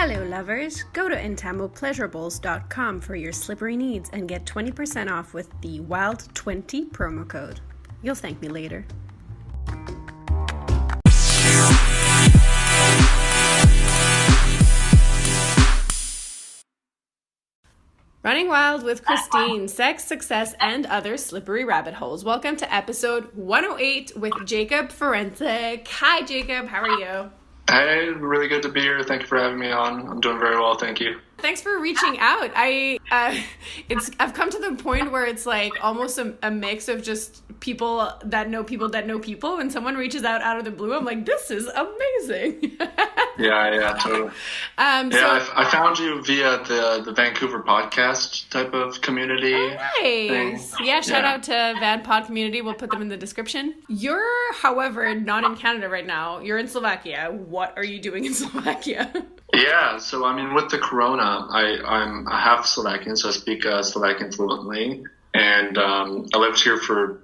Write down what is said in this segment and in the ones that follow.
Hello lovers, go to intamopleasureballs.com for your slippery needs and get 20% off with the WILD20 promo code. You'll thank me later. Running Wild with Christine, Sex, Success, and Other Slippery Rabbit Holes. Welcome to episode 108 with Jakub Ferencik. Hi Jacob, how are you? Hey, really good to be here. Thank you for having me on. I'm doing very well, thank you. Thanks for reaching out. I've come to the point where it's like almost a mix of just people that know people that know people. When someone reaches out of the blue, I'm like, this is amazing. Yeah, totally. I found you via the Vancouver podcast type of community. Oh, nice. Thing. Yeah, shout out to Van Pod community. We'll put them in the description. You're, however, not in Canada right now. You're in Slovakia. What are you doing in Slovakia? Yeah, so I mean, with the corona, I'm half Slovakian, so I speak Slovakian fluently, and I lived here for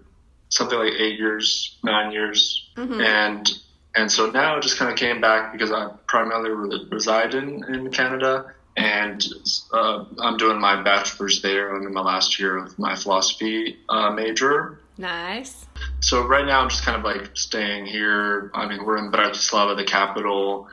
something like 9 years, and so now I just kind of came back because I primarily reside in Canada, and I'm doing my bachelor's there. I'm in my last year of my philosophy major. Nice. So right now I'm just kind of like staying here. I mean, we're in Bratislava, the capital.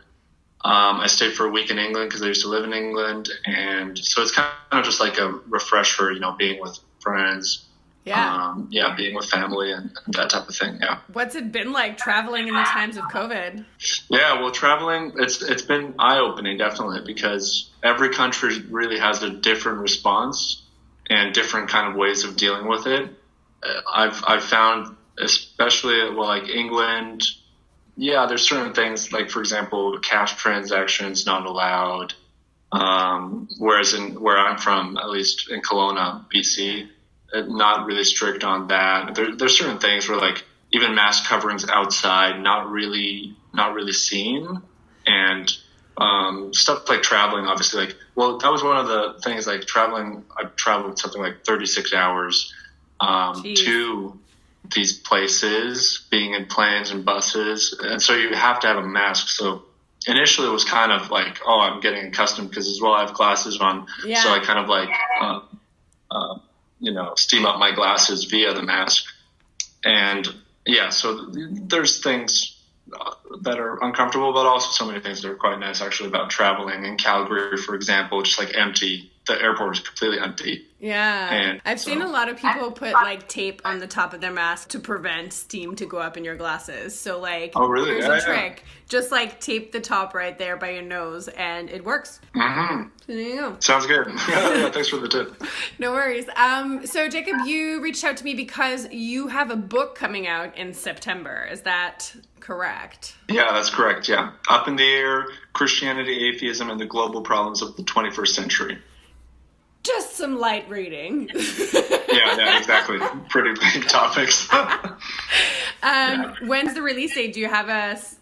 I stayed for a week in England because I used to live in England. And so it's kind of just like a refresher, being with friends. Yeah. Being with family and that type of thing. Yeah. What's it been like traveling in the times of COVID? Yeah, well, traveling, it's been eye-opening, definitely, because every country really has a different response and different kind of ways of dealing with it. I've found, especially, like England, yeah, there's certain things, like, for example, cash transactions not allowed. Whereas where I'm from, at least in Kelowna, BC, not really strict on that. There's certain things where, like, even mask coverings outside, not really seen. And stuff like traveling, obviously, like, well, that was one of the things, like, traveling. I traveled something like 36 hours to these places, being in planes and buses, and so you have to have a mask. So initially it was kind of like, oh, I'm getting accustomed because as well I have glasses on, so I kind of like steam up my glasses via the mask. And yeah, so there's things that are uncomfortable, but also so many things that are quite nice actually about traveling. In Calgary, for example, just like empty. The airport was completely empty. Yeah. And I've seen a lot of people put like tape on the top of their mask to prevent steam to go up in your glasses. So like, oh really? Here's a trick. Just like tape the top right there by your nose and it works. Mm-hmm. So there you go. Sounds good. Yeah, thanks for the tip. No worries. So Jacob, you reached out to me because you have a book coming out in September. Is that correct? Yeah, that's correct. Yeah. Up in the Air, Christianity, Atheism, and the Global Problems of the 21st Century. Just some light reading. Yeah, exactly. Pretty big topics. When's the release date? Do you have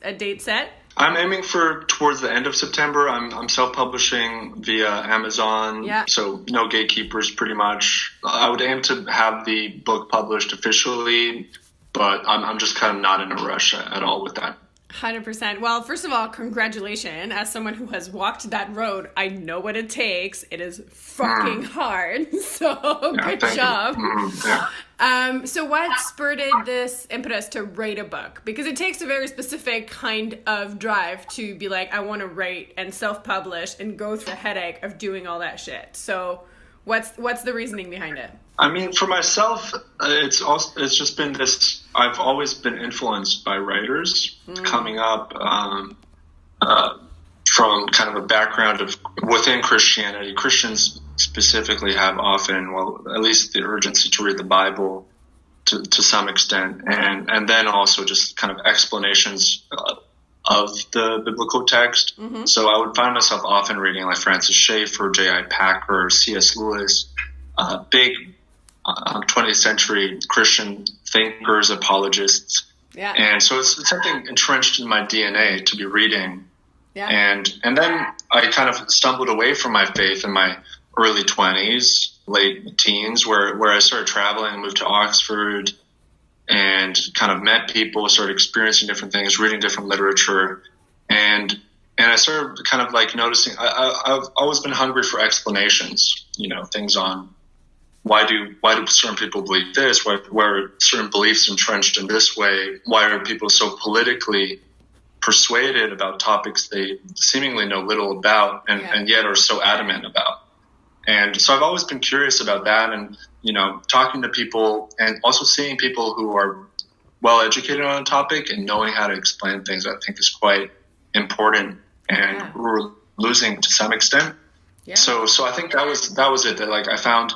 a date set? I'm aiming for towards the end of September. I'm self-publishing via Amazon, so no gatekeepers pretty much. I would aim to have the book published officially, but I'm just kind of not in a rush at all with that. 100%. Well, first of all, congratulations. As someone who has walked that road, I know what it takes. It is fucking hard. So good job. So what spurred this impetus to write a book? Because it takes a very specific kind of drive to be like, I want to write and self-publish and go through the headache of doing all that shit. So what's the reasoning behind it? I mean, for myself, it's just been this. I've always been influenced by writers coming up from kind of a background of within Christianity. Christians specifically have often, well, at least the urgency to read the Bible to some extent, and then also just kind of explanations of the biblical text. Mm-hmm. So I would find myself often reading like Francis Schaeffer, J.I. Packer, C.S. Lewis, big 20th century Christian thinkers, apologists. Yeah. And so it's something entrenched in my DNA to be reading. Yeah. And then I kind of stumbled away from my faith in my early 20s, late teens, where I started traveling, moved to Oxford, and kind of met people, started experiencing different things, reading different literature. And I I started kind of like noticing, I've always been hungry for explanations, things on why do certain people believe this, why are certain beliefs entrenched in this way, why are people so politically persuaded about topics they seemingly know little about and yet are so adamant about. And so I've always been curious about that, and, talking to people and also seeing people who are well educated on a topic and knowing how to explain things, I think is quite important, and we're losing to some extent. Yeah. So I think that was it, that like I found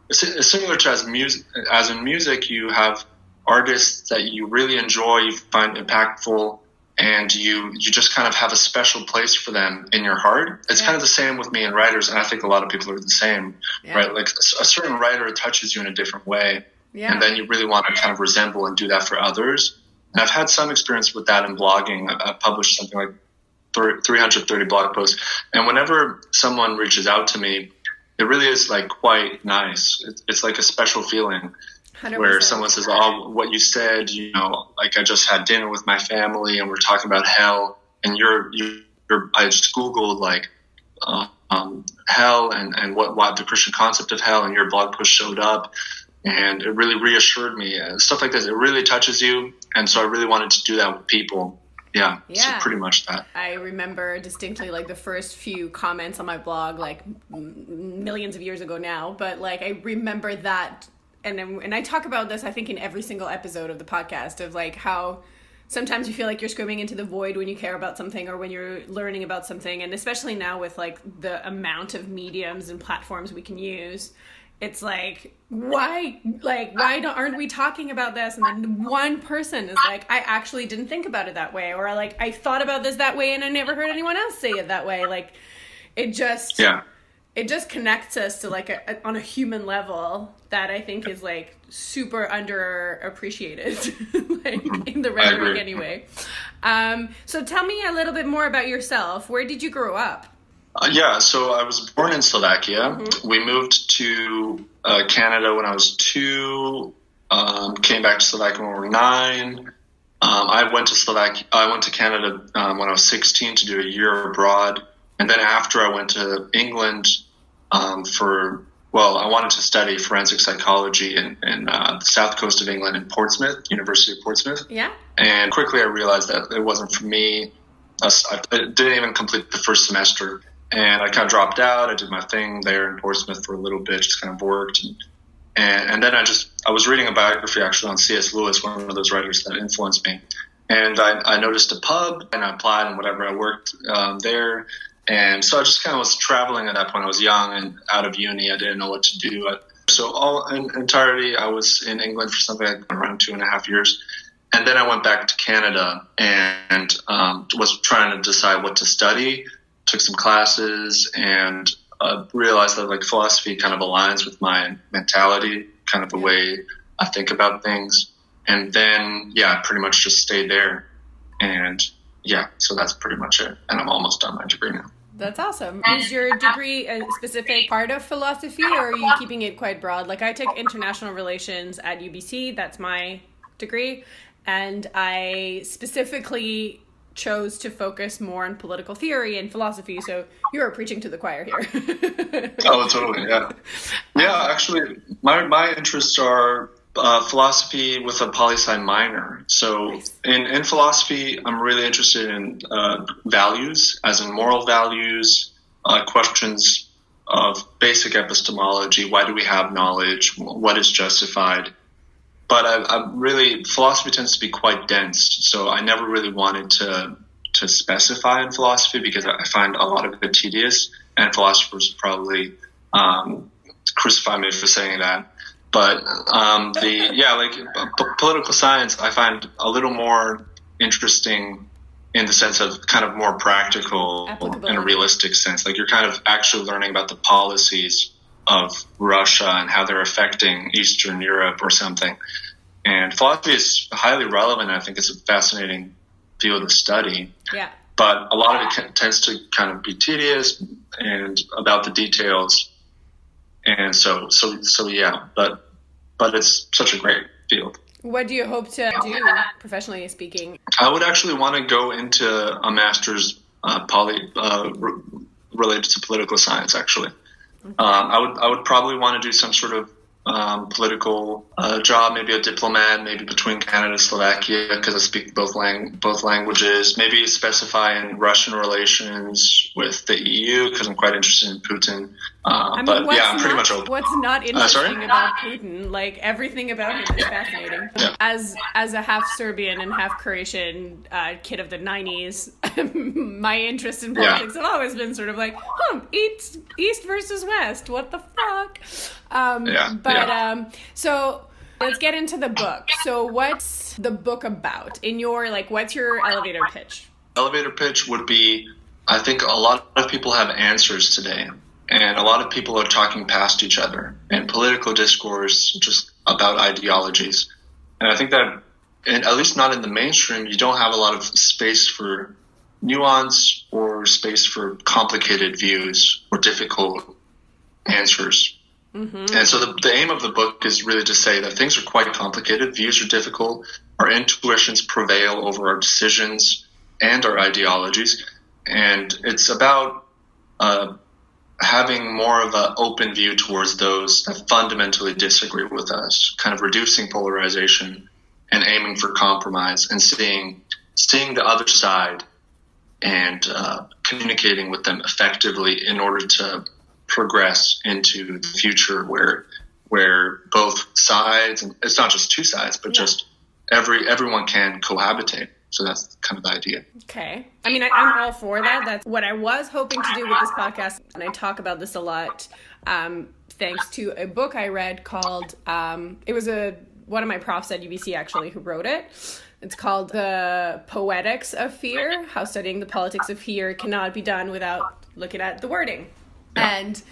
it's similar to as in music, you have artists that you really enjoy, you find impactful, and you just kind of have a special place for them in your heart. It's kind of the same with me and writers, and I think a lot of people are the same, right? Like a certain writer touches you in a different way, and then you really want to kind of resemble and do that for others. And I've had some experience with that in blogging. I've published something like 330 blog posts, and whenever someone reaches out to me, it really is like quite nice. It's like a special feeling. 100%. Where someone says, "Oh, what you said, like I just had dinner with my family and we're talking about hell, and I just Googled like hell and what the Christian concept of hell, and your blog post showed up, and it really reassured me." Stuff like this, it really touches you, and so I really wanted to do that with people. Yeah, so pretty much that. I remember distinctly like the first few comments on my blog, like millions of years ago now, but like I remember that. And I talk about this, I think, in every single episode of the podcast, of like how sometimes you feel like you're screaming into the void when you care about something or when you're learning about something. And especially now with like the amount of mediums and platforms we can use, it's like, why aren't we talking about this? And then one person is like, I actually didn't think about it that way. Or like, I thought about this that way and I never heard anyone else say it that way. Like it just connects us to like on a human level that I think is like super underappreciated, like in the rhetoric anyway. So tell me a little bit more about yourself. Where did you grow up? So I was born in Slovakia. Mm-hmm. We moved to Canada when I was 2, came back to Slovakia when we were 9. I went to Canada when I was 16 to do a year abroad. And then after I went to England I wanted to study forensic psychology in the south coast of England in Portsmouth, University of Portsmouth. Yeah. And quickly I realized that it wasn't for me. I didn't even complete the first semester. And I kind of dropped out. I did my thing there in Portsmouth for a little bit, just kind of worked. And then I was reading a biography actually on C.S. Lewis, one of those writers that influenced me. And I noticed a pub and I applied and whatever. I worked there. And so I just kind of was traveling at that point. I was young and out of uni. I didn't know what to do. So all in entirety, I was in England for something like around 2.5 years. And then I went back to Canada and was trying to decide what to study, took some classes, and realized that like philosophy kind of aligns with my mentality, kind of the way I think about things. And then, pretty much just stayed there. And so that's pretty much it. And I'm almost done my degree now. That's awesome. Is your degree a specific part of philosophy, or are you keeping it quite broad? Like I took international relations at UBC. That's my degree. And I specifically chose to focus more on political theory and philosophy. So you're preaching to the choir here. Oh, totally. Yeah. Yeah, actually, my interests are philosophy with a poli-sci minor. So nice. in philosophy, I'm really interested in values, as in moral values, questions of basic epistemology. Why do we have knowledge? What is justified? But philosophy tends to be quite dense. So I never really wanted to specify in philosophy because I find a lot of it tedious, and philosophers probably crucify me for saying that. But political science I find a little more interesting in the sense of kind of more practical in a realistic sense. Like you're kind of actually learning about the policies of Russia and how they're affecting Eastern Europe or something. And philosophy is highly relevant. I think it's a fascinating field of study. Yeah. But a lot of it tends to kind of be tedious and about the details. And so yeah, but it's such a great field. What do you hope to do, professionally speaking? I would actually want to go into a master's related to political science, actually. I would probably want to do some sort of political job, maybe a diplomat, maybe between Canada and Slovakia, because I speak both languages. Maybe specify in Russian relations with the EU, because I'm quite interested in Putin. I'm pretty much open. What's not interesting about Putin? Like, everything about him is fascinating. Yeah. As a half Serbian and half Croatian kid of the 90s, my interest in politics have always been sort of like, East versus West. What the fuck? So let's get into the book. So what's the book about? What's your elevator pitch? Elevator pitch would be, I think a lot of people have answers today, and a lot of people are talking past each other, and political discourse just about ideologies. And I think that, at least not in the mainstream, you don't have a lot of space for nuance or space for complicated views or difficult answers. Mm-hmm. And so the aim of the book is really to say that things are quite complicated, views are difficult, our intuitions prevail over our decisions and our ideologies, and it's about having more of an open view towards those that fundamentally disagree with us, kind of reducing polarization and aiming for compromise and seeing the other side and communicating with them effectively in order to progress into the future where both sides, and it's not just two sides, but just everyone can cohabitate. So that's kind of the idea. Okay. I mean, I'm all for that. That's what I was hoping to do with this podcast. And I talk about this a lot, thanks to a book I read called, it was one of my profs at UBC actually who wrote it. It's called The Poetics of Fear, How Studying the Politics of Fear Cannot Be Done Without Looking at the Wording. Yeah. And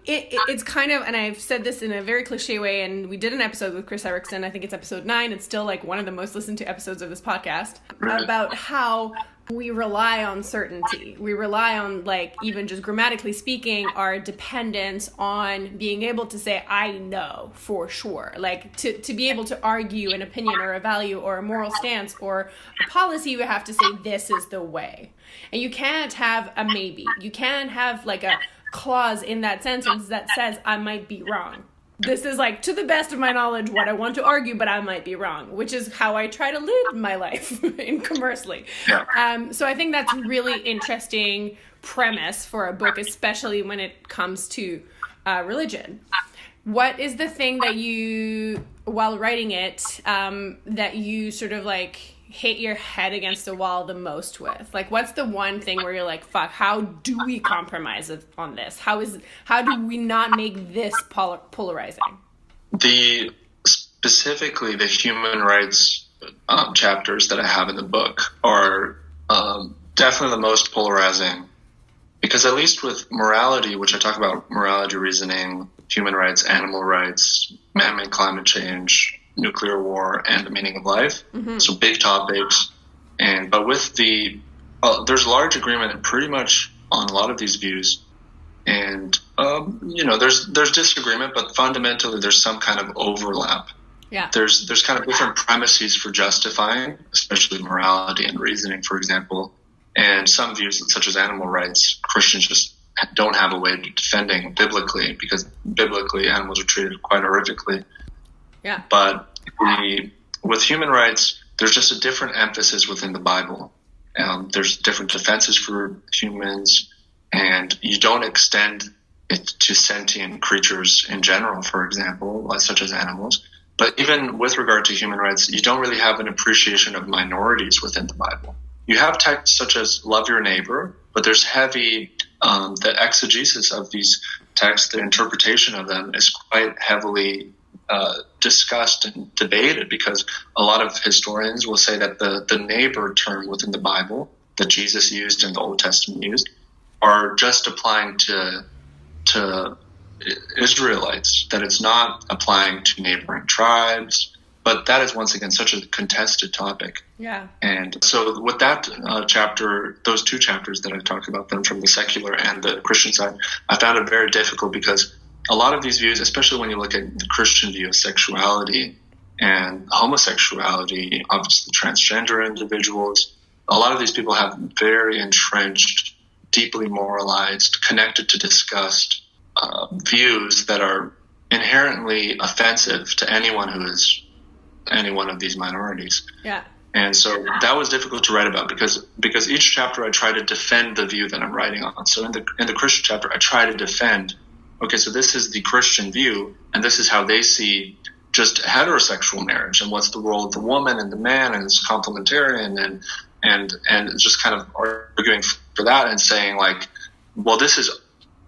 it's kind of, and I've said this in a very cliche way, and we did an episode with Chris Erickson, I think it's episode 9, it's still like one of the most listened to episodes of this podcast, about how we rely on certainty. We rely on, like, even just grammatically speaking, our dependence on being able to say, I know for sure. Like, to be able to argue an opinion or a value or a moral stance or a policy, you have to say, this is the way. And you can't have a maybe. You can't have, like, a clause in that sentence that says, I might be wrong. This is, like, to the best of my knowledge, what I want to argue, but I might be wrong, which is how I try to live my life in commercially. Yeah. So I think that's a really interesting premise for a book, especially when it comes to religion. What is the thing that you, while writing it, that you sort of, like, hit your head against the wall the most with? Like, what's the one thing where you're like, fuck, how do we compromise on this? How do we not make this polarizing? Specifically the human rights chapters that I have in the book are definitely the most polarizing, because at least with morality, which I talk about morality reasoning, human rights, animal rights, man-made climate change, nuclear war, and the meaning of life. Mm-hmm. So big topics. But with there's large agreement pretty much on a lot of these views. And, there's disagreement, but fundamentally there's some kind of overlap. Yeah. There's kind of different premises for justifying, especially morality and reasoning, for example. And some views, such as animal rights, Christians just don't have a way of defending biblically, because biblically animals are treated quite horrifically. Yeah. But with human rights, there's just a different emphasis within the Bible. There's different defenses for humans, and you don't extend it to sentient creatures in general, for example, such as animals. But even with regard to human rights, you don't really have an appreciation of minorities within the Bible. You have texts such as love your neighbor, but there's heavy, the exegesis of these texts, the interpretation of them is quite heavily discussed and debated, because a lot of historians will say that the neighbor term within the Bible that Jesus used and the Old Testament used are just applying to Israelites, that it's not applying to neighboring tribes. But that is, once again, such a contested topic. Yeah. And so with that chapter, those two chapters that I talked about, them from the secular and the Christian side, I found it very difficult, because a lot of these views, especially when you look at the Christian view of sexuality and homosexuality, obviously transgender individuals, a lot of these people have very entrenched, deeply moralized, connected to disgust views that are inherently offensive to anyone who is any one of these minorities. Yeah. And so that was difficult to write about because each chapter I try to defend the view that I'm writing on. So in the Christian chapter, I try to defend, okay, so this is the Christian view, and this is how they see just heterosexual marriage, and what's the role of the woman and the man, and it's complementarian, and just kind of arguing for that and saying like, well, this is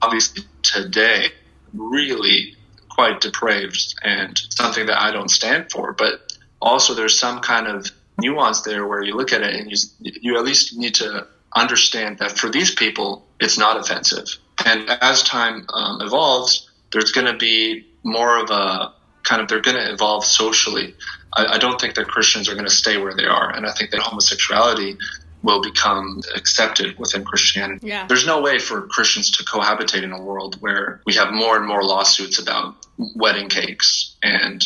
obviously today really quite depraved and something that I don't stand for, but also there's some kind of nuance there where you look at it and you at least need to understand that for these people it's not offensive, and as time evolves, there's going to be more of a kind of, they're going to evolve socially. I don't think that Christians are going to stay where they are, and I think that homosexuality will become accepted within Christianity. Yeah. There's no way for Christians to cohabitate in a world where we have more and more lawsuits about wedding cakes and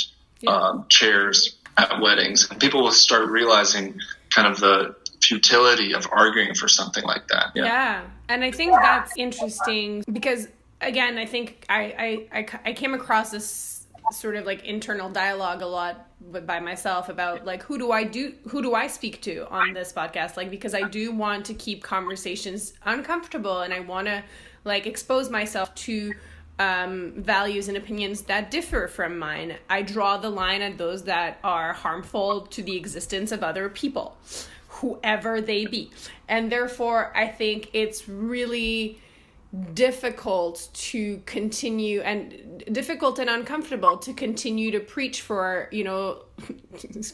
chairs at weddings. And people will start realizing kind of the futility of arguing for something like that. Yeah. And I think that's interesting because, again, I think I came across this sort of like internal dialogue a lot by myself about like who do I speak to on this podcast, like because I do want to keep conversations uncomfortable and I want to like expose myself to values and opinions that differ from mine. I draw the line at those that are harmful to the existence of other people, whoever they be, and therefore I think it's really difficult to continue and uncomfortable to continue to preach for, you know,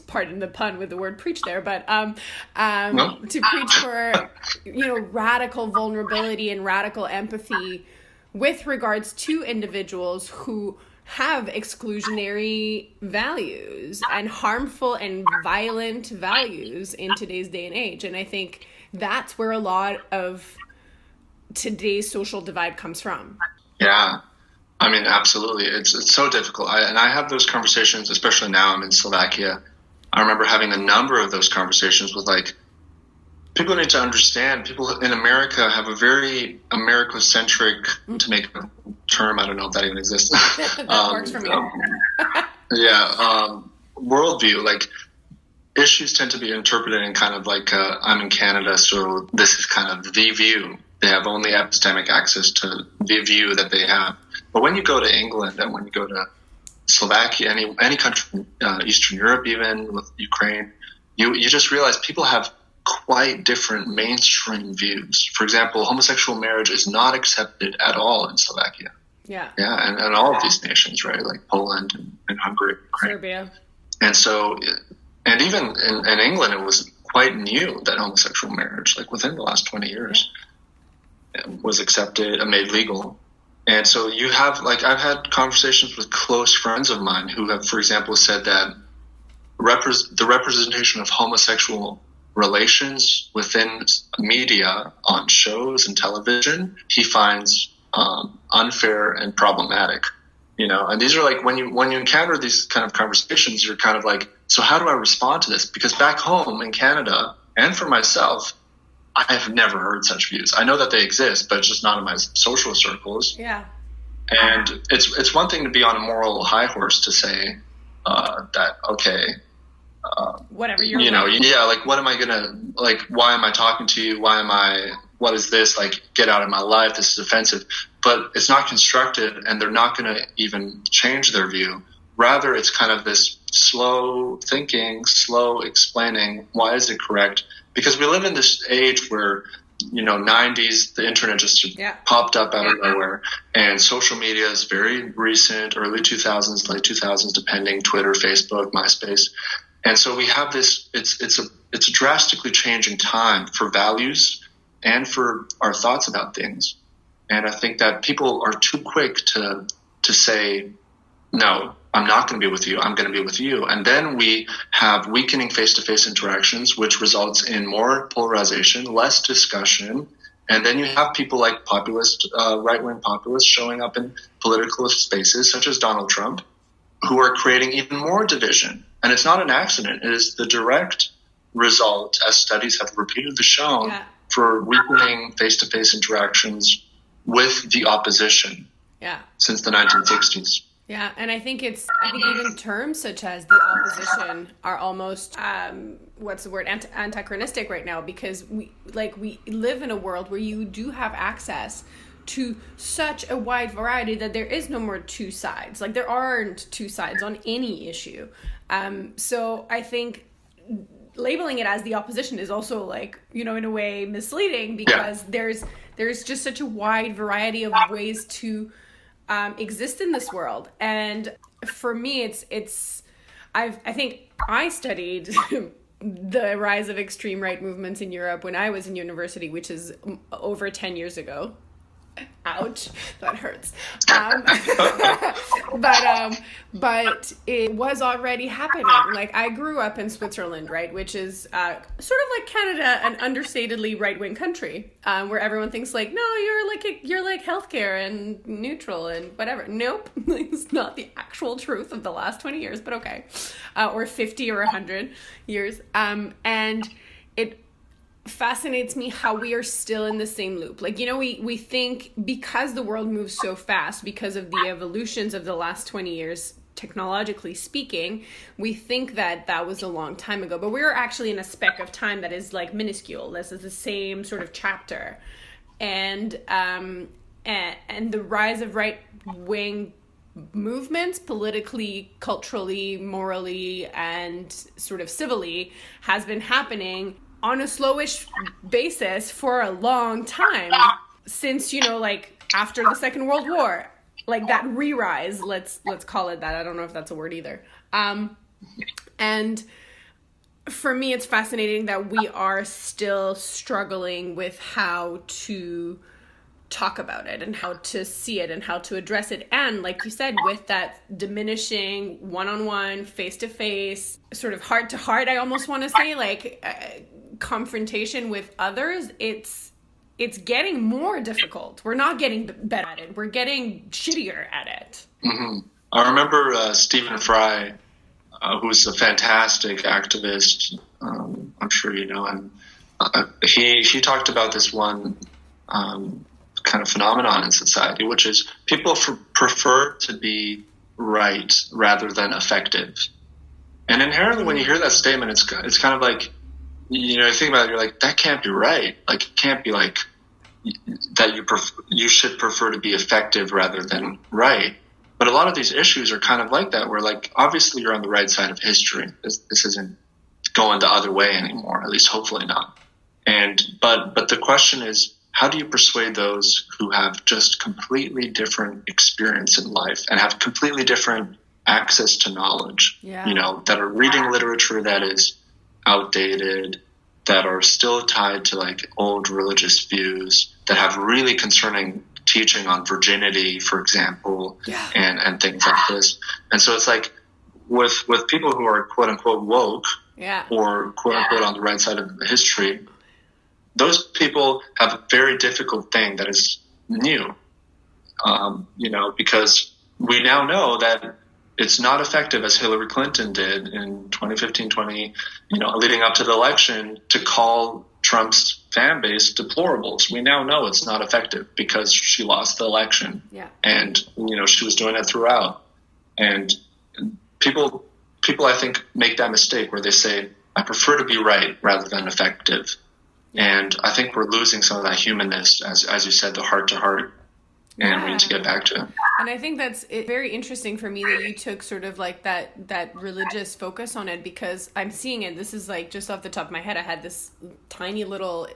pardon the pun with the word preach there, but to preach for, you know, radical vulnerability and radical empathy with regards to individuals who have exclusionary values and harmful and violent values in today's day and age. And I think that's where a lot of today's social divide comes from. Yeah, I mean, absolutely. It's so difficult. I have those conversations, especially now I'm in Slovakia. I remember having a number of those conversations with like, people need to understand, people in America have a very America-centric, to make a term, I don't know if that even exists. That works for me. Worldview, like issues tend to be interpreted in kind of like, I'm in Canada, so this is kind of the view. They have only epistemic access to the view that they have. But when you go to England and when you go to Slovakia, any country, Eastern Europe, even with Ukraine, you just realize people have quite different mainstream views. For example, homosexual marriage is not accepted at all in Slovakia. Yeah. Yeah, and all of these nations, right, like Poland and Hungary, Ukraine. Serbia. And so, and even in England, it was quite new that homosexual marriage, like within the last 20 years, was accepted and made legal. And so you have, like, I've had conversations with close friends of mine who have, for example, said that the representation of homosexual relations within media on shows and television, he finds unfair and problematic, you know. And these are like, when you encounter these kind of conversations, you're kind of like, so how do I respond to this? Because back home in Canada, and for myself, I have never heard such views. I know that they exist, but it's just not in my social circles. Yeah. And it's one thing to be on a moral high horse to say that, okay, whatever you're, you know, yeah, like, what am I gonna, like, why am I talking to you? What is this? Like, get out of my life. This is offensive. But it's not constructive, and they're not going to even change their view. Rather, it's kind of this slow thinking, slow explaining. Why is it correct? Because we live in this age where, you know, 90s, the internet just popped up out of nowhere, and social media is very recent, early 2000s, late 2000s, depending, Twitter, Facebook, MySpace. And so we have this, it's a drastically changing time for values and for our thoughts about things. And I think that people are too quick to say, no, I'm not going to be with you. I'm going to be with you. And then we have weakening face-to-face interactions, which results in more polarization, less discussion. And then you have people like populist, right-wing populists showing up in political spaces, such as Donald Trump, who are creating even more division. And it's not an accident. It is the direct result, as studies have repeatedly shown, for weakening face-to-face interactions with the opposition since the 1960s. Yeah, and I think even terms such as the opposition are almost anachronistic right now, because we live in a world where you do have access to such a wide variety that there is no more two sides. Like, there aren't two sides on any issue. So I think labeling it as the opposition is also, like, you know, in a way misleading, because there's just such a wide variety of ways to exist in this world. And for me, I think I studied the rise of extreme right movements in Europe when I was in university, which is over 10 years ago. Ouch, that hurts. But it was already happening. Like, I grew up in Switzerland, right, which is sort of like Canada, an understatedly right-wing country, where everyone thinks, like, no, you're like healthcare and neutral and whatever. Nope, it's not the actual truth of the last 20 years, but okay, or 50 or 100 years, and it fascinates me how we are still in the same loop. Like, you know, we think because the world moves so fast, because of the evolutions of the last 20 years, technologically speaking, we think that was a long time ago, but we're actually in a speck of time that is, like, minuscule. This is the same sort of chapter. And the rise of right-wing movements, politically, culturally, morally, and sort of civilly, has been happening on a slowish basis for a long time, since, you know, like, after the Second World War, like, that re-rise, let's call it that. I don't know if that's a word either. And for me, it's fascinating that we are still struggling with how to talk about it and how to see it and how to address it. And like you said, with that diminishing one-on-one, face-to-face, sort of heart-to-heart, I almost want to say, like, confrontation with others, it's getting more difficult. We're not getting better at it. We're getting shittier at it. Mm-hmm. I remember Stephen Fry, who's a fantastic activist. I'm sure you know him. He talked about this one kind of phenomenon in society, which is people prefer to be right rather than effective. And inherently, when you hear that statement, it's kind of like, you know, you think about it, you're like, that can't be right. Like, it can't be like that you should prefer to be effective rather than right. But a lot of these issues are kind of like that, where, like, obviously you're on the right side of history. This isn't going the other way anymore, at least hopefully not. But the question is, how do you persuade those who have just completely different experience in life and have completely different access to knowledge, you know, that are reading literature that is outdated, that are still tied to, like, old religious views, that have really concerning teaching on virginity, for example, and things like this. And so it's like with people who are quote unquote woke or quote unquote on the right side of history, those people have a very difficult thing that is new, you know, because we now know that it's not effective, as Hillary Clinton did in 2015, leading up to the election, to call Trump's fan base deplorables. We now know it's not effective because she lost the election. Yeah. And, you know, she was doing it throughout. And people, I think, make that mistake where they say, I prefer to be right rather than effective. Yeah. And I think we're losing some of that humanness, as you said, the heart to heart. And we need to get back to it. And I think that's very interesting for me that you took sort of like that religious focus on it, because I'm seeing it. This is like just off the top of my head. I had this tiny little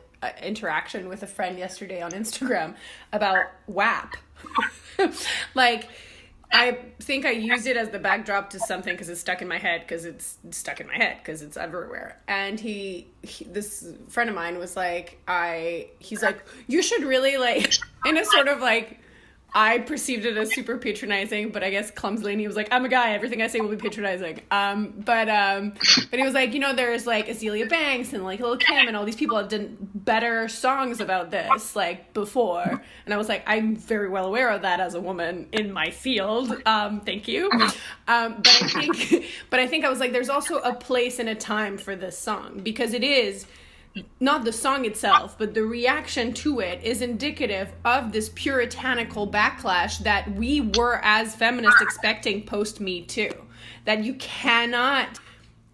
interaction with a friend yesterday on Instagram about WAP. Like, I think I used it as the backdrop to something because it's stuck in my head, because it's everywhere. And this friend of mine was like, he's like, you should really, like, in a sort of like I perceived it as super patronizing, but I guess clumsily, and he was like, I'm a guy, everything I say will be patronizing. But he was like, there's like Azealia Banks and like Lil' Kim and all these people have done better songs about this like before. And I was like, I'm very well aware of that as a woman in my field. Thank you. But I think I was like, there's also a place and a time for this song, because it is not the song itself, but the reaction to it is indicative of this puritanical backlash that we were as feminists expecting post Me Too. That you cannot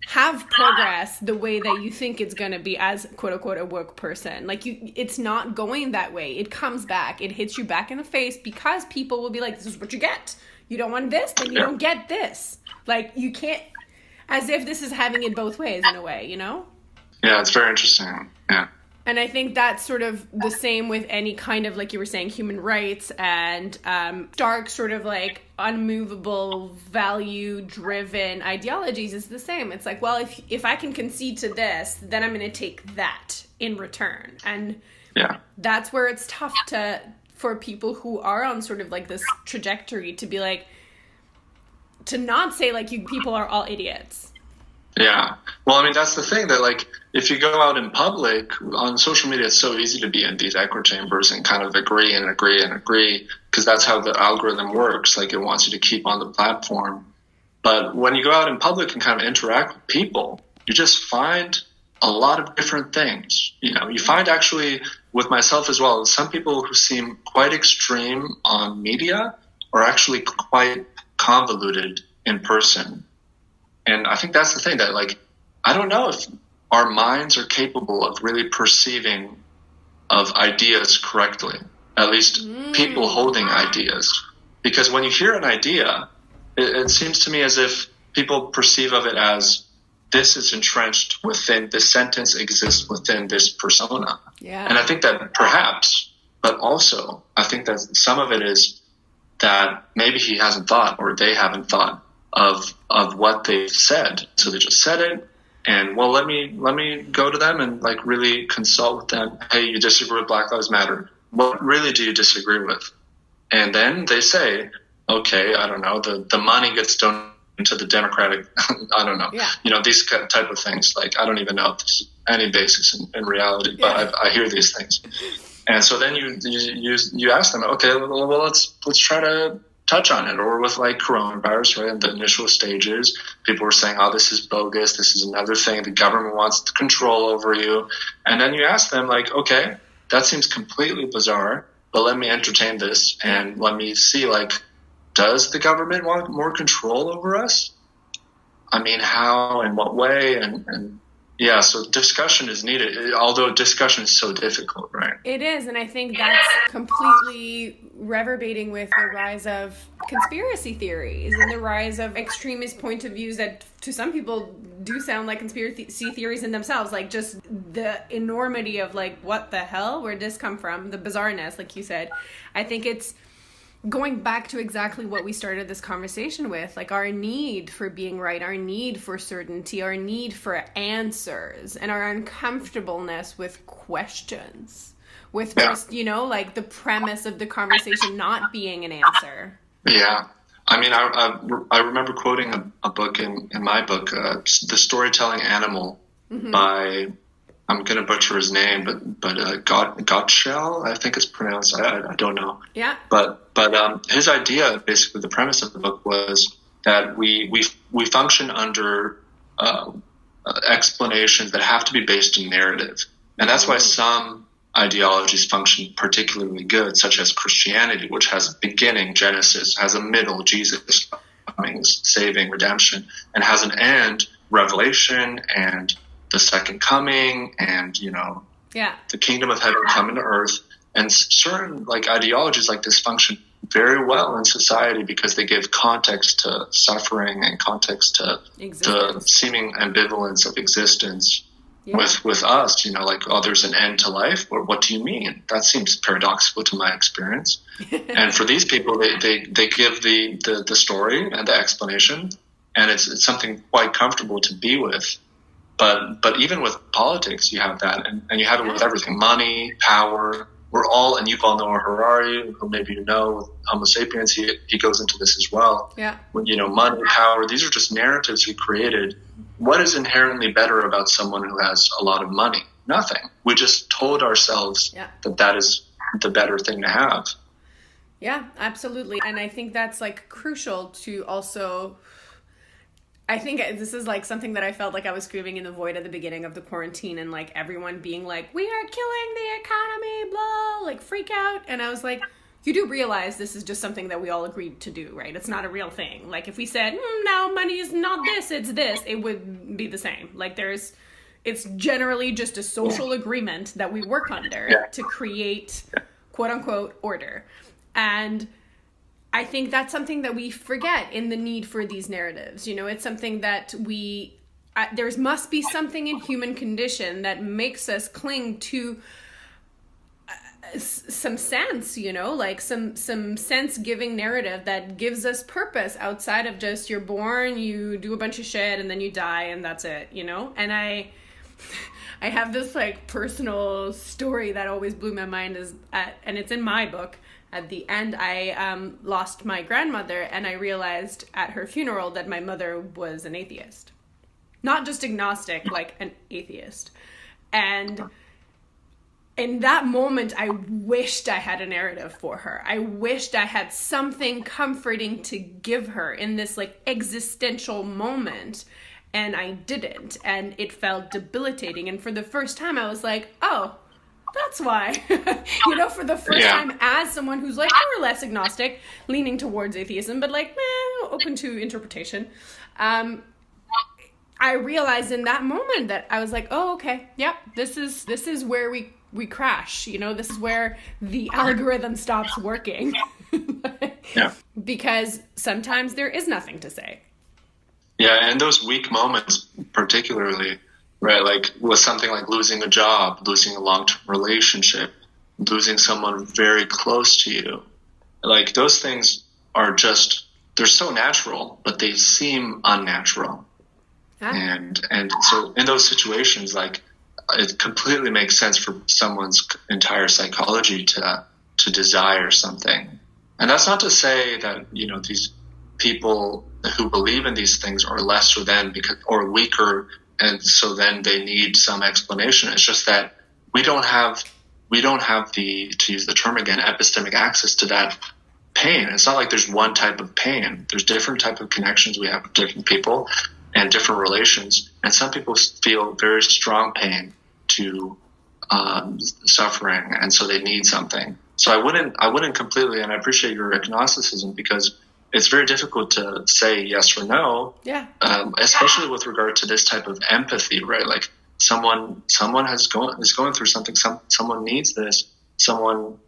have progress the way that you think it's going to be as quote unquote a woke person. Like it's not going that way. It comes back. It hits you back in the face because people will be like, this is what you get. You don't want this, then you don't get this. Like you can't, as if this is having it both ways in a way, Yeah, it's very interesting. Yeah. And I think that's sort of the same with any kind of, like you were saying, human rights and stark sort of like unmovable, value-driven ideologies is the same. It's like, well, if I can concede to this, then I'm going to take that in return. And that's where it's tough for people who are on sort of like this trajectory to be like, to not say like you people are all idiots. Yeah. Well, I mean, that's the thing that like, if you go out in public on social media, it's so easy to be in these echo chambers and kind of agree and agree and agree, because that's how the algorithm works. Like it wants you to keep on the platform. But when you go out in public and kind of interact with people, you just find a lot of different things. You find actually with myself as well, some people who seem quite extreme on media are actually quite convoluted in person. And I think that's the thing that, like, I don't know if our minds are capable of really perceiving of ideas correctly, at least people holding ideas. Because when you hear an idea, it seems to me as if people perceive of it as this is entrenched within, this sentence exists within this persona. Yeah. And I think that perhaps, but also I think that some of it is that maybe he hasn't thought or they haven't thought of what they've said. So they just said it, and well, let me go to them and like really consult with them. Hey, you disagree with Black Lives Matter. What really do you disagree with? And then they say, okay, I don't know, the money gets donated to the Democratic, I don't know, these type of things. Like, I don't even know if there's any basis in reality, but I hear these things. And so then you ask them, okay, well, let's try to touch on it. Or with like coronavirus, right? In the initial stages, people were saying, oh, this is bogus. This is another thing. The government wants control over you. And then you ask them like, okay, that seems completely bizarre, but let me entertain this and let me see, like, does the government want more control over us? I mean, how, in what way? And yeah, so discussion is needed, although discussion is so difficult, right? It is, and I think that's completely reverberating with the rise of conspiracy theories and the rise of extremist point of views that to some people do sound like conspiracy theories in themselves, like just the enormity of like, what the hell, where did this come from, the bizarreness, like you said. I think it's going back to exactly what we started this conversation with, like our need for being right, our need for certainty, our need for answers, and our uncomfortableness with questions, with just, like the premise of the conversation not being an answer. Yeah. I mean, I remember quoting a book in my book, The Storytelling Animal by, I'm going to butcher his name, but Gottschall, I think it's pronounced. I don't know. Yeah. But his idea, basically, the premise of the book was that we function under explanations that have to be based in narrative, and that's why some ideologies function particularly good, such as Christianity, which has a beginning, Genesis, has a middle, Jesus coming, saving, redemption, and has an end, Revelation, and the second coming, and the kingdom of heaven coming to earth. And certain like ideologies like this function very well in society because they give context to suffering and context to the seeming ambivalence of existence. With us, like, oh, there's an end to life, or what do you mean? That seems paradoxical to my experience. And for these people, they give the story and the explanation, and it's something quite comfortable to be with. But even with politics, you have that, and you have it with everything: money, power. We're all example, and Yuval Noah Harari, who maybe you know, Homo sapiens, he goes into this as well. Yeah. Money, power, these are just narratives he created. What is inherently better about someone who has a lot of money? Nothing. We just told ourselves that is the better thing to have. Yeah, absolutely. And I think that's like crucial to also, I think this is like something that I felt like I was screaming in the void at the beginning of the quarantine, and like everyone being like, we are killing the economy, blah, like freak out. And I was like, you do realize this is just something that we all agreed to do, right? It's not a real thing. Like if we said, no, money is not this, it's this, it would be the same. Like it's generally just a social agreement that we work under to create quote unquote order. And I think that's something that we forget in the need for these narratives. It's something that there must be something in human condition that makes us cling to some sense, like some sense-giving narrative that gives us purpose outside of just you're born, you do a bunch of shit, and then you die, and that's it, And I have this like personal story that always blew my mind and it's in my book. At the end, I lost my grandmother, and I realized at her funeral that my mother was an atheist. Not just agnostic, like an atheist. And in that moment, I wished I had a narrative for her. I wished I had something comforting to give her in this like existential moment. And I didn't. And it felt debilitating. And for the first time, I was like, oh, that's why. For the first time, as someone who's like more or less agnostic, leaning towards atheism, but like, open to interpretation. I realized in that moment that I was like, oh, okay, yep, this is where we crash. This is where the algorithm stops working. Because sometimes there is nothing to say. Yeah, and those weak moments particularly, right? Like with something like losing a job, losing a long-term relationship, losing someone very close to you. Like those things are just, they're so natural, but they seem unnatural. And so in those situations, like it completely makes sense for someone's entire psychology to desire something. And that's not to say that, these people who believe in these things are lesser than or weaker, and so then they need some explanation. It's just that we don't have the, to use the term again, epistemic access to that pain. It's not like there's one type of pain. There's different type of connections we have with different people and different relations. And some people feel very strong pain to suffering, and so they need something. So I wouldn't completely, and I appreciate your agnosticism, because it's very difficult to say yes or no. Yeah. Especially with regard to this type of empathy, right? Like someone is going through something. Someone needs this. Someone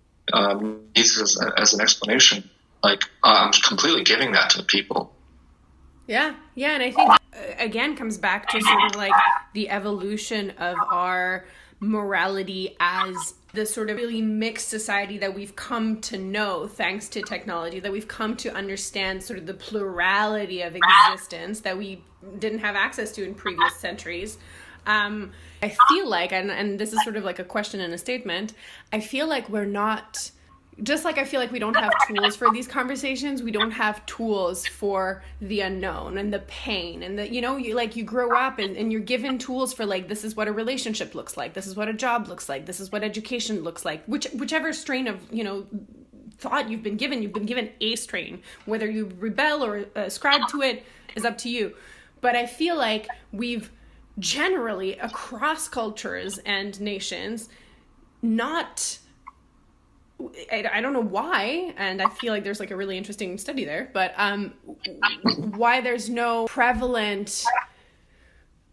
needs this as an explanation. Like I'm completely giving that to people. Yeah, and I think again comes back to sort of like the evolution of our morality as the sort of really mixed society that we've come to know thanks to technology, that we've come to understand sort of the plurality of existence that we didn't have access to in previous centuries. I feel like, and this is sort of like a question and a statement, I feel like we're not, just like I feel like we don't have tools for these conversations, we don't have tools for the unknown and the pain and the, you grow up and you're given tools for like, this is what a relationship looks like, this is what a job looks like, this is what education looks like, whichever strain of, thought you've been given a strain, whether you rebel or ascribe to it is up to you. But I feel like we've generally across cultures and nations not, I don't know why, and I feel like there's like a really interesting study there, but why there's no prevalent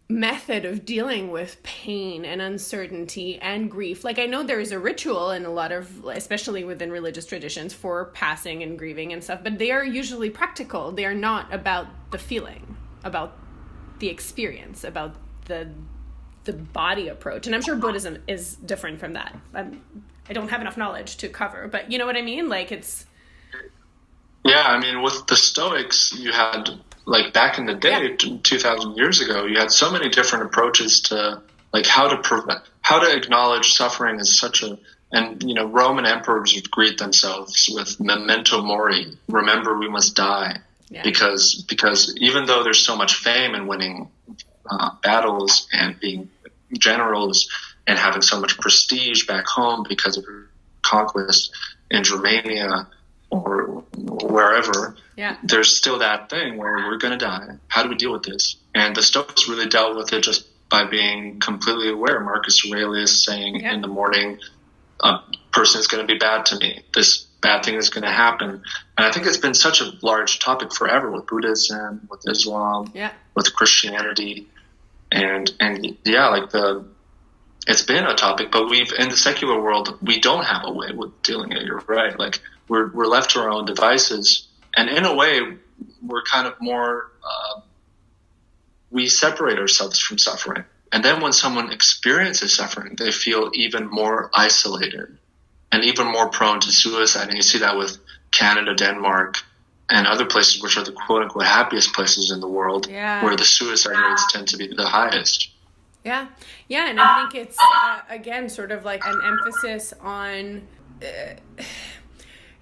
method of dealing with pain and uncertainty and grief. Like I know there is a ritual in a lot of, especially within religious traditions, for passing and grieving and stuff, but they are usually practical. They are not about the feeling, about the experience, about the body approach. And I'm sure Buddhism is different from that. I don't have enough knowledge to cover, but you know what I mean? Like it's... Yeah, I mean, with the Stoics, you had, like back in the day, 2,000 years ago, you had so many different approaches to like how to acknowledge suffering as such a And, Roman emperors would greet themselves with memento mori, remember we must die. Yeah. Because even though there's so much fame in winning battles and being generals and having so much prestige back home because of conquest in Romania or wherever, yeah, there's still that thing where we're going to die. How do we deal with this? And the Stoics really dealt with it just by being completely aware. Marcus Aurelius saying in the morning, a person is going to be bad to me. This bad thing is going to happen. And I think it's been such a large topic forever with Buddhism, with Islam, with Christianity. And it's been a topic, but in the secular world, we don't have a way with dealing it. You're right. Like we're left to our own devices. And in a way, we're kind of more, we separate ourselves from suffering. And then when someone experiences suffering, they feel even more isolated and even more prone to suicide. And you see that with Canada, Denmark, and other places which are the quote-unquote happiest places in the world, where the suicide rates tend to be the highest. Yeah. Yeah, and I think it's, again, sort of like an emphasis on...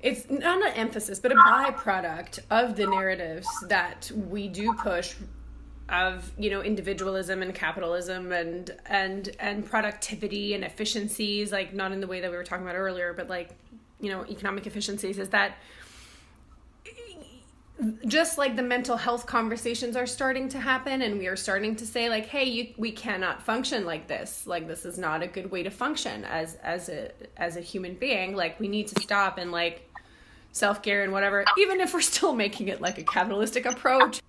it's not an emphasis, but a byproduct of the narratives that we do push of, individualism and capitalism and productivity and efficiencies, like not in the way that we were talking about earlier, but like, economic efficiencies, is that just like the mental health conversations are starting to happen and we are starting to say like, hey, we cannot function like this. Like, this is not a good way to function as a human being. Like, we need to stop and like self-care and whatever, even if we're still making it like a capitalistic approach.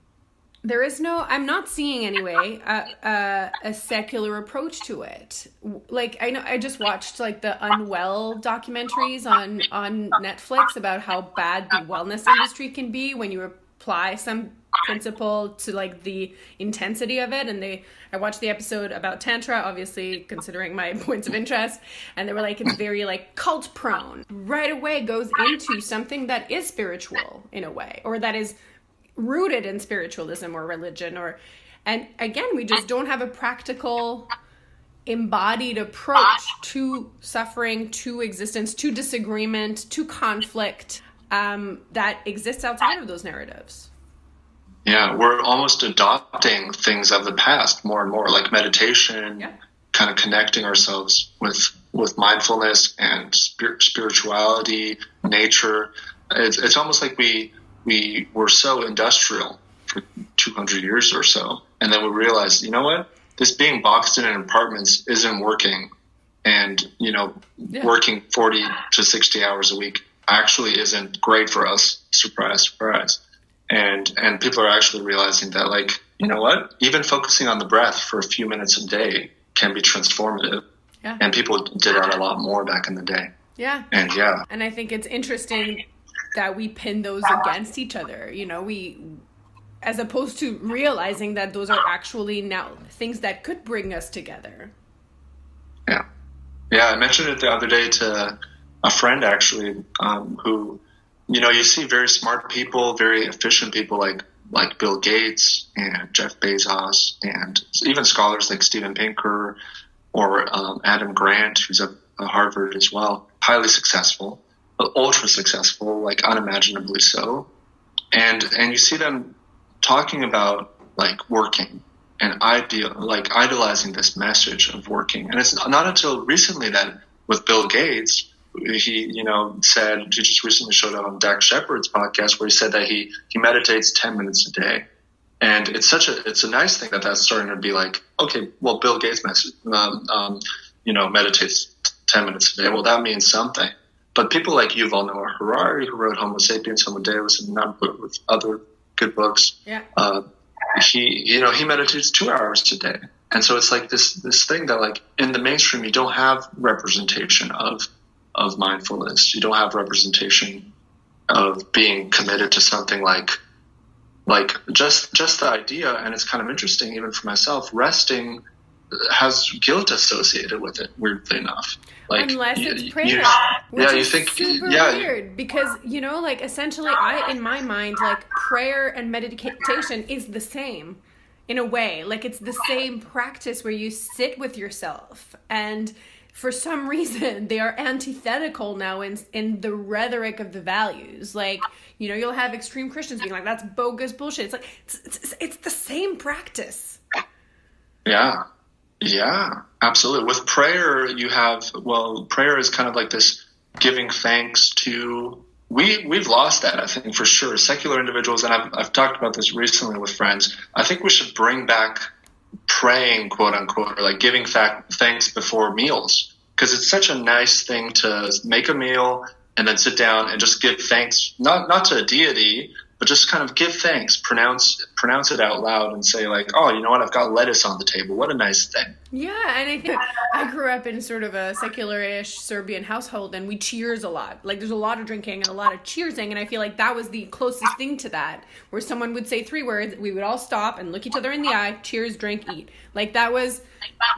There is I'm not seeing anyway, a secular approach to it. Like, I just watched like the Unwell documentaries on Netflix about how bad the wellness industry can be when you apply some principle to like the intensity of it. And I watched the episode about Tantra, obviously considering my points of interest. And they were like, it's very like cult prone. Right away goes into something that is spiritual in a way, or that is rooted in spiritualism or religion, and again, we just don't have a practical embodied approach to suffering, to existence, to disagreement, to conflict, that exists outside of those narratives. Yeah, we're almost adopting things of the past more and more, like meditation, kind of connecting ourselves with mindfulness and spirituality, nature. It's almost like we were so industrial for 200 years or so. And then we realized, you know what? This being boxed in apartments isn't working. And, working 40 to 60 hours a week actually isn't great for us. Surprise, surprise. And people are actually realizing that, like, you know what? Even focusing on the breath for a few minutes a day can be transformative. Yeah. And people did that a lot more back in the day. Yeah. And I think it's interesting that we pin those against each other, we, as opposed to realizing that those are actually now things that could bring us together. Yeah, I mentioned it the other day to a friend actually, who, you see very smart people, very efficient people like Bill Gates and Jeff Bezos, and even scholars like Steven Pinker or Adam Grant, who's at Harvard as well, highly successful. Ultra successful, like unimaginably so. And you see them talking about like working and idolizing this message of working. And it's not until recently that with Bill Gates, he just recently showed up on Dax Shepard's podcast where he said that he meditates 10 minutes a day. And it's a nice thing that's starting to be like, okay, well, Bill Gates meditates 10 minutes a day. Well, that means something. But people like Yuval Noah Harari, who wrote Homo Sapiens, Homo Deus, and a number of other good books, he meditates 2 hours a day. And so it's like this thing that, like, in the mainstream, you don't have representation of mindfulness. You don't have representation of being committed to something like just the idea. And it's kind of interesting, even for myself, resting has guilt associated with it, weirdly enough. Like, unless it's prayer, which is super weird, because essentially, in my mind, like, prayer and meditation is the same in a way. Like, it's the same practice where you sit with yourself and for some reason, they are antithetical now in the rhetoric of the values. Like, you know, you'll have extreme Christians being like, that's bogus bullshit. It's like, it's the same practice. Yeah. Yeah, absolutely. With prayer, prayer is kind of like this giving thanks to, we've lost that, I think, for sure. Secular individuals, and I've talked about this recently with friends, I think we should bring back praying, quote unquote, or like giving thanks before meals, because it's such a nice thing to make a meal and then sit down and just give thanks, not to a deity, but just kind of give thanks, pronounce it out loud and say like, oh, you know what, I've got lettuce on the table. What a nice thing. Yeah, and I think I grew up in sort of a secular-ish Serbian household, and we cheers a lot. Like, there's a lot of drinking and a lot of cheersing, and I feel like that was the closest thing to that, where someone would say 3 words, we would all stop and look each other in the eye, cheers, drink, eat. Like, that was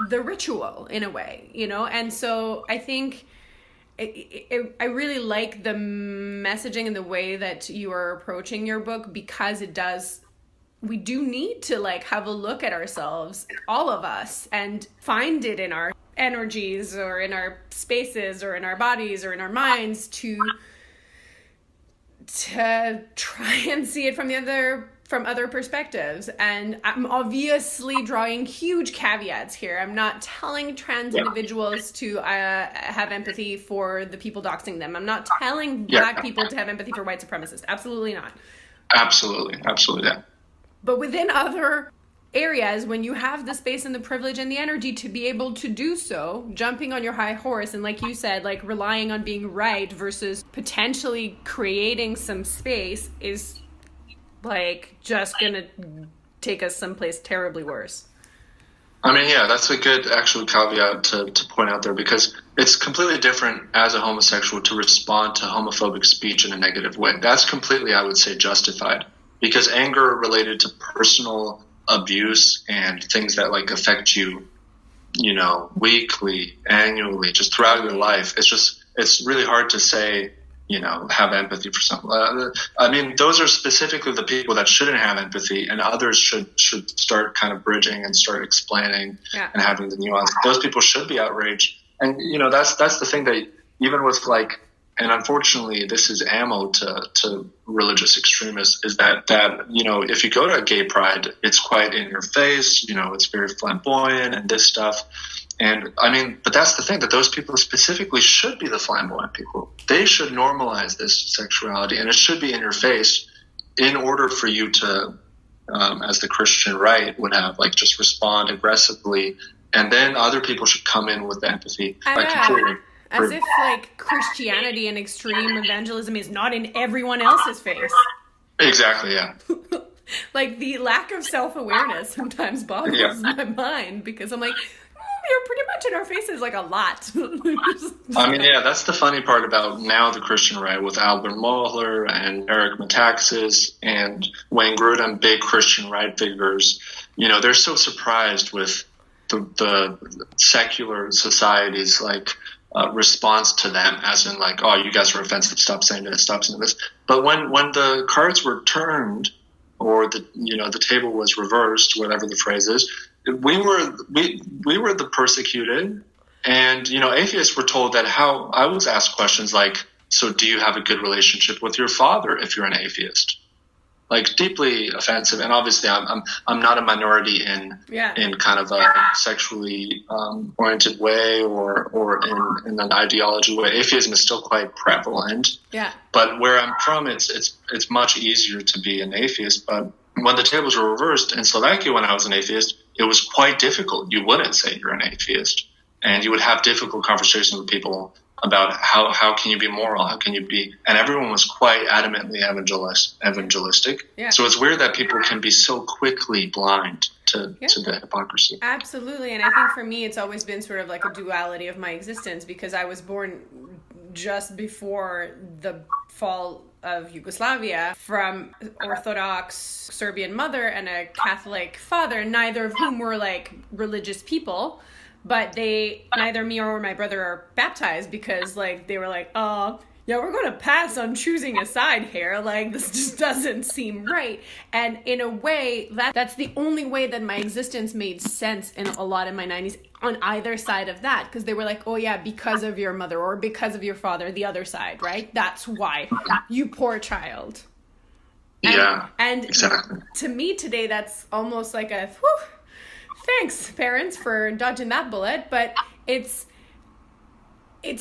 the ritual, in a way, you know? And so I think I really like the messaging and the way that you are approaching your book, because we do need to like have a look at ourselves, all of us, and find it in our energies or in our spaces or in our bodies or in our minds to try and see it from other perspectives. And I'm obviously drawing huge caveats here. I'm not telling trans individuals to have empathy for the people doxing them. I'm not telling Black people to have empathy for white supremacists. Absolutely not. Absolutely. Yeah. But within other areas, when you have the space and the privilege and the energy to be able to do so, jumping on your high horse and, like you said, like relying on being right versus potentially creating some space is like just gonna take us someplace terribly worse. I mean, yeah, that's a good actual caveat to point out there, because it's completely different as a homosexual to respond to homophobic speech in a negative way. That's completely, I would say, justified, because anger related to personal abuse and things that like affect you, you know, weekly, annually, just throughout your life, it's really hard to say, you know, have empathy for someone. I mean, those are specifically the people that shouldn't have empathy, and others should start kind of bridging and start explaining and having the nuance. Those people should be outraged. And, you know, that's the thing that even with like, and unfortunately this is ammo to religious extremists, is that, you know, if you go to a gay pride, it's quite in your face, you know, it's very flamboyant and this stuff. And I mean, but that's the thing, that those people specifically should be the flamboyant people. They should normalize this sexuality, and it should be in your face in order for you to, as the Christian right would have, like just respond aggressively. And then other people should come in with empathy. As if like Christianity and extreme evangelism is not in everyone else's face. Exactly, yeah. Like the lack of self-awareness sometimes boggles my mind, because I'm like, you're pretty much in our faces like a lot. I mean, yeah, that's the funny part about now the Christian right, with Albert Mohler and Eric Metaxas and Wayne Grudem, big Christian right figures. You know, they're so surprised with the secular society's like response to them, as in like, oh, you guys are offensive, stop saying this, stop saying this. But when the cards were turned, or the table was reversed, whatever the phrase is, we were the persecuted, and, you know, atheists were told that how I was asked questions like, so do you have a good relationship with your father if you're an atheist? Like, deeply offensive. And obviously I'm not a minority in kind of a sexually oriented way or in an ideology way. Atheism is still quite prevalent. Yeah. But where I'm from, it's much easier to be an atheist. But when the tables were reversed in Slovakia, when I was an atheist, it was quite difficult. You wouldn't say you're an atheist, and you would have difficult conversations with people about how can you be moral, how can you be, and everyone was quite adamantly evangelistic. Yeah. So it's weird that people can be so quickly blind to the hypocrisy. Absolutely. And I think for me, it's always been sort of like a duality of my existence, because I was born just before the fall of Yugoslavia from Orthodox Serbian mother and a Catholic father, neither of whom were like religious people, but neither me or my brother are baptized, because like they were like, oh, yeah, we're going to pass on choosing a side here. Like, this just doesn't seem right. And in a way, that's the only way that my existence made sense in a lot in my 90s on either side of that. Because they were like, oh yeah, because of your mother or because of your father, the other side, right? That's why. You poor child. And exactly. To me today, that's almost like a, whew, thanks, parents, for dodging that bullet. But it's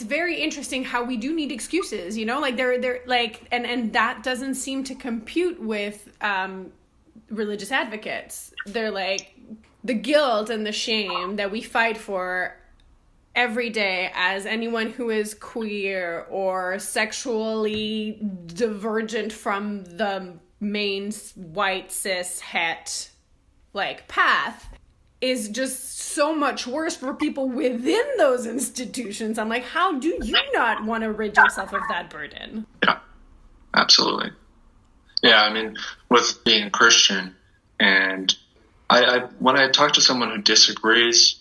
very interesting how we do need excuses, like they're like, and that doesn't seem to compute with religious advocates. They're like the guilt and the shame that we fight for every day as anyone who is queer or sexually divergent from the main white cis het like path is just so much worse for people within those institutions. I'm like, how do you not want to rid yourself of that burden? Yeah, absolutely. Yeah, I mean, with being Christian, and I when I talk to someone who disagrees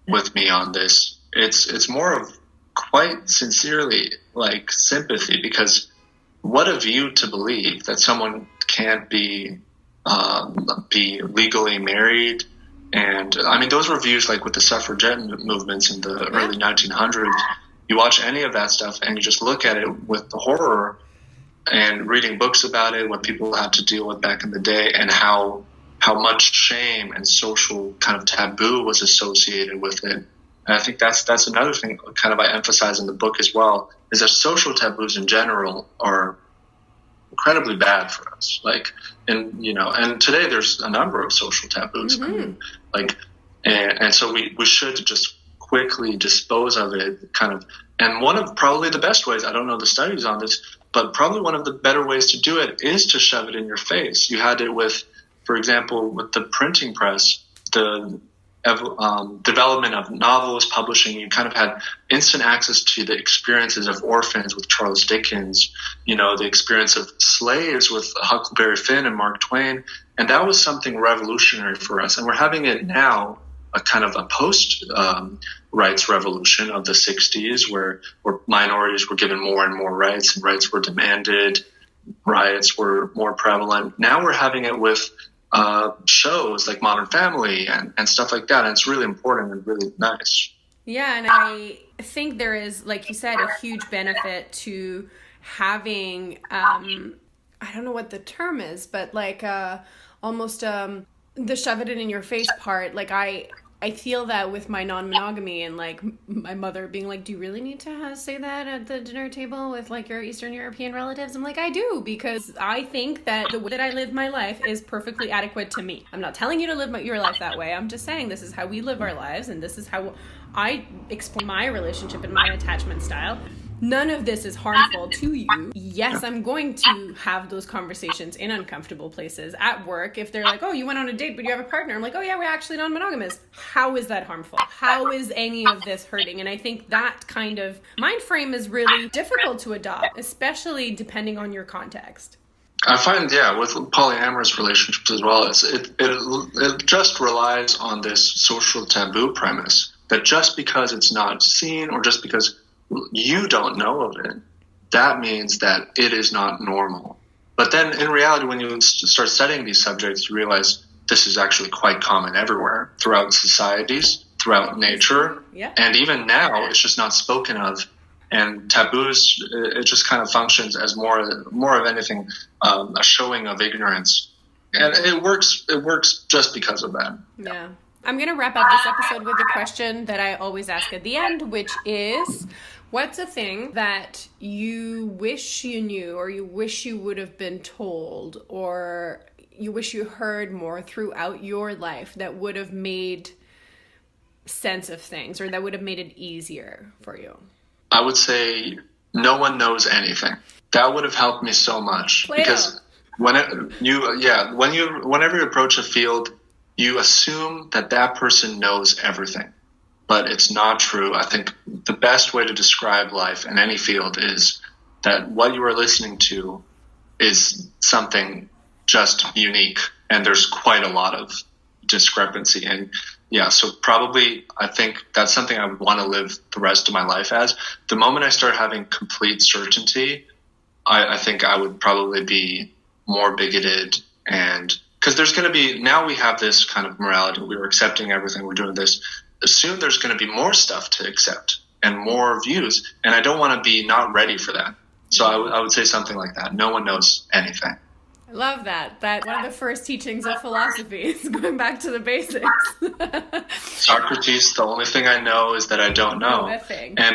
with me on this, it's more of quite sincerely like sympathy, because what a view to believe that someone can't be legally married. And I mean, those were views like with the suffragette movements in the early 1900s. You watch any of that stuff and you just look at it with the horror and reading books about it, what people had to deal with back in the day, and how much shame and social kind of taboo was associated with it. And I think that's another thing kind of I emphasize in the book as well, is that social taboos in general are incredibly bad for us. Like, and today there's a number of social taboos. I mean, like, and so we should just quickly dispose of it, kind of. And one of probably the best ways, I don't know the studies on this, but probably one of the better ways to do it is to shove it in your face. You had it with, for example, with the printing press, the development of novels, publishing. You kind of had instant access to the experiences of orphans with Charles Dickens, the experience of slaves with Huckleberry Finn and Mark Twain. And that was something revolutionary for us. And we're having it now, a kind of a post-rights revolution of the 60s, where minorities were given more and more rights, and rights were demanded, riots were more prevalent. Now we're having it with shows like Modern Family and stuff like that. And it's really important and really nice. Yeah, and I think there is, like you said, a huge benefit to having, I don't know what the term is, but like almost the shove it in your face part. Like I feel that with my non-monogamy, and like my mother being like, do you really need to say that at the dinner table with like your Eastern European relatives? I'm like, I do, because I think that the way that I live my life is perfectly adequate to me. I'm not telling you to live your life that way. I'm just saying this is how we live our lives, and this is how I explain my relationship and my attachment style. None of this is harmful to you. Yes, I'm going to have those conversations in uncomfortable places at work. If they're like, oh, you went on a date, but you have a partner. I'm like, oh yeah, we're actually non-monogamous. How is that harmful? How is any of this hurting? And I think that kind of mind frame is really difficult to adopt, especially depending on your context. I find, with polyamorous relationships as well, it just relies on this social taboo premise that just because it's not seen, or just because you don't know of it, that means that it is not normal. But then in reality, when you start studying these subjects, you realize this is actually quite common everywhere, throughout societies, throughout nature. Yeah. And even now, it's just not spoken of. And taboos, it just kind of functions as more of anything, a showing of ignorance. And it works just because of that. Yeah. I'm going to wrap up this episode with a question that I always ask at the end, which is, what's a thing that you wish you knew, or you wish you would have been told, or you wish you heard more throughout your life that would have made sense of things, or that would have made it easier for you? I would say no one knows anything. That would have helped me so much. Plato. Because whenever you approach a field, you assume that person knows everything, but it's not true. I think the best way to describe life in any field is that what you are listening to is something just unique, and there's quite a lot of discrepancy. And Yeah, so probably I think that's something I would want to live the rest of my life as. The moment I start having complete certainty, I think I would probably be more bigoted, and because there's going to be, now we have this kind of morality, we were accepting everything, we're doing this. Soon there's going to be more stuff to accept and more views, and I don't want to be not ready for that. So I would say something like that. No one knows anything. I love that. That one of the first teachings of philosophy is going back to the basics. Socrates, the only thing I know is that I don't know.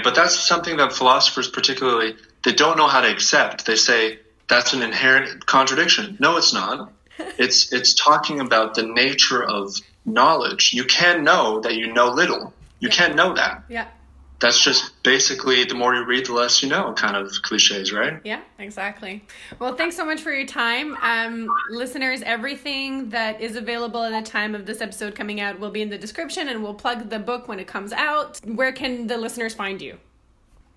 But that's something that philosophers particularly, they don't know how to accept. They say that's an inherent contradiction. No, it's not. It's talking about the nature of knowledge. You can know that you know little. You can't know that. Yeah. That's just basically the more you read, the less you know, kind of cliches, right? Yeah, exactly. Well, thanks so much for your time. Listeners, everything that is available at the time of this episode coming out will be in the description, and we'll plug the book when it comes out. Where can the listeners find you?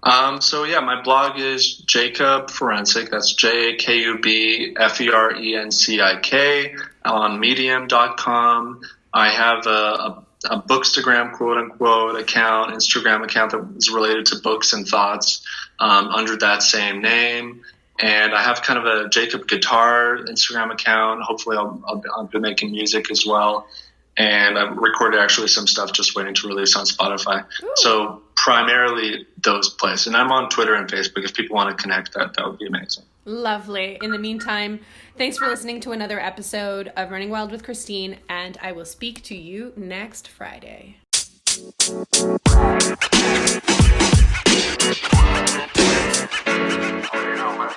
My blog is Jakub Ferencik. That's JakubFerencik on medium.com. I have a Bookstagram, quote unquote, Instagram account that is related to books and thoughts under that same name. And I have kind of a Jakub Guitar Instagram account. Hopefully I'll be making music as well. And I've recorded actually some stuff just waiting to release on Spotify. Ooh. So primarily those places. And I'm on Twitter and Facebook. If people want to connect, that would be amazing. Lovely. In the meantime, thanks for listening to another episode of Running Wild with Christine, and I will speak to you next Friday. You know, man.